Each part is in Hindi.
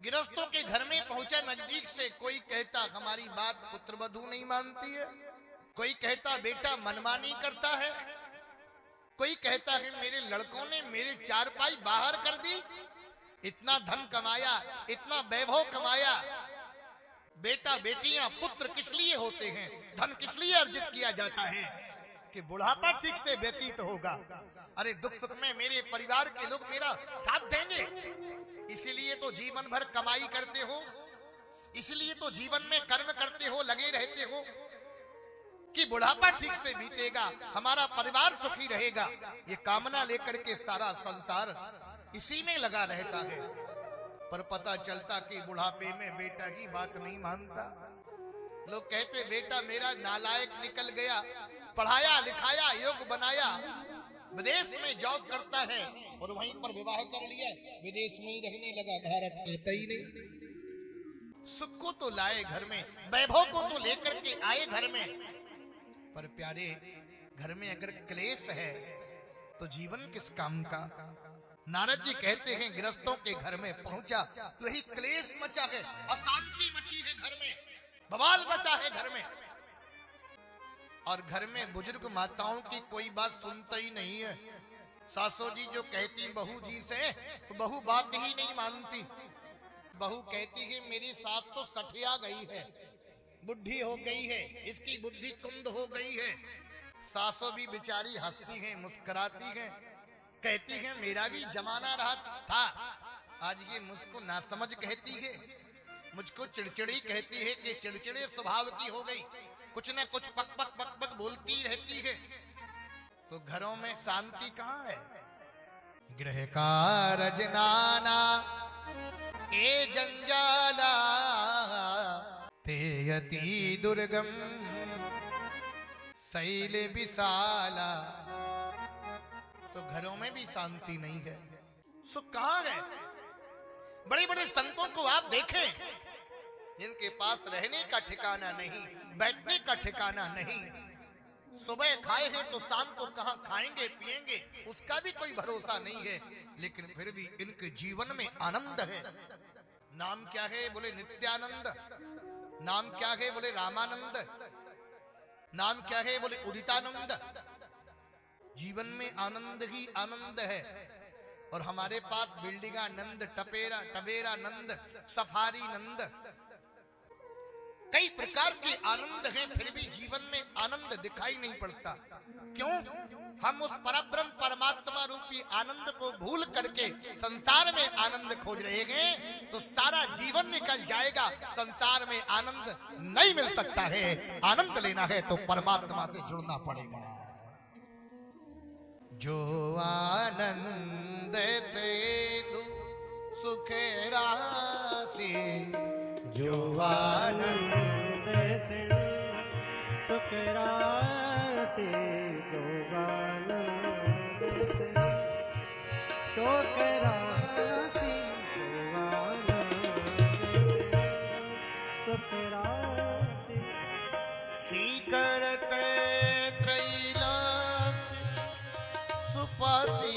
गिरस्तों के घर में पहुंचा नजदीक से। कोई कहता हमारी बात पुत्रवधू नहीं मानती है, कोई कहता बेटा मनमानी करता है, कोई कहता है मेरे लड़कों ने मेरे चारपाई बाहर कर दी। इतना धन कमाया, इतना वैभव कमाया। बेटा बेटियां पुत्र किस लिए होते हैं, धन किस लिए अर्जित किया जाता है? कि बुढ़ापा ठीक से व्यतीत होगा। अरे दुख सुख में मेरे परिवार के लोग मेरा साथ देंगे, इसीलिए तो जीवन भर कमाई करते हो, इसलिए तो जीवन में कर्म करते हो, लगे रहते हो कि बुढ़ापा ठीक से बीतेगा, हमारा परिवार सुखी रहेगा। ये कामना लेकर के सारा संसार इसी में लगा रहता है। पर पता चलता कि बुढ़ापे में बेटा की बात नहीं मानता। लोग कहते बेटा मेरा नालायक निकल गया, पढ़ाया लिखाया योग बनाया, विदेश में जॉब करता है और वहीं पर विवाह कर लिया, विदेश में ही रहने लगा, भारत आता ही नहीं। सुख को तो लाए घर में, वैभव को तो लेकर के आए घर में, पर प्यारे घर में अगर क्लेश है तो जीवन किस काम का? नारद जी कहते हैं गृहस्थों के घर में पहुंचा तो यही क्लेश मचा है, अशांति मची है घर में, बवाल मचा है घर में। और घर में बुजुर्ग माताओं की कोई बात सुनता ही नहीं है। सासू जी जो कहती बहू जी से, तो बहू बात ही नहीं मानती। बहू कहती है मेरी सास तो सठिया गई है, बुढ़ी हो गई है, इसकी बुद्धि कुंद हो गई है। सासू भी बेचारी हंसती है, मुस्कुराती है, कहती है मेरा भी जमाना रहा था, आज ये मुझको नासमझ कहती है, मुझको चिड़चिड़ी कहती है कि चिड़चिड़े स्वभाव की हो गई, कुछ न कुछ पक पक पक पक बोलती रहती है। तो घरों में शांति कहाँ है? गृह कारज नाना ए जंजाला तेयति दुर्गम शैल विशाला। तो घरों में भी शांति नहीं है, सुख कहाँ है? बड़े बड़े संतों को आप देखें, जिनके पास रहने का ठिकाना नहीं, बैठने का ठिकाना नहीं, सुबह खाए हैं तो शाम को कहां खाएंगे पिएंगे उसका भी कोई भरोसा नहीं है, लेकिन फिर भी इनके जीवन में आनंद है। नाम क्या है? बोले नित्यानंद। नाम क्या है? बोले रामानंद। नाम क्या है? बोले उदितानंद। जीवन में आनंद ही आनंद है। और हमारे पास बिल्डिंगा नंद, टवेरा नंद, सफारी नंद, कई प्रकार के आनंद हैं, फिर भी जीवन में आनंद दिखाई नहीं पड़ता। क्यों? हम उस परब्रह्म परमात्मा रूपी आनंद को भूल करके संसार में आनंद खोज रहे हैं, तो सारा जीवन निकल जाएगा। संसार में आनंद नहीं मिल सकता है। आनंद लेना है तो परमात्मा से जुड़ना पड़ेगा। जो आनंद से सुख राशि, जो आनंद से सुख राशि, जो आनंद से शोक राशि, जो आनंद सुख राशि। सीकरते त्रैलोक सुपासी,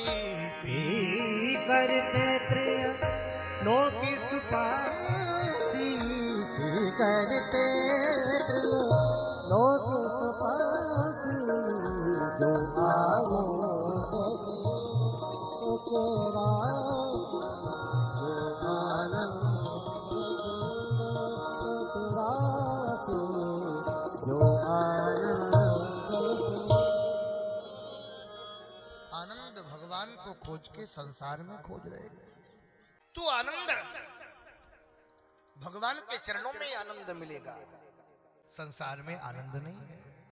सीकरते त्रैलोक सुपासी, करते लोक सुपासी, जो आनंद सुख राशि, जो आनंद सुख राशि, जो आनंद। आनंद भगवान को खोज के संसार में खोज रहे हैं। तू आनंद भगवान के चरणों में आनंद मिलेगा, संसार में आनंद नहीं है।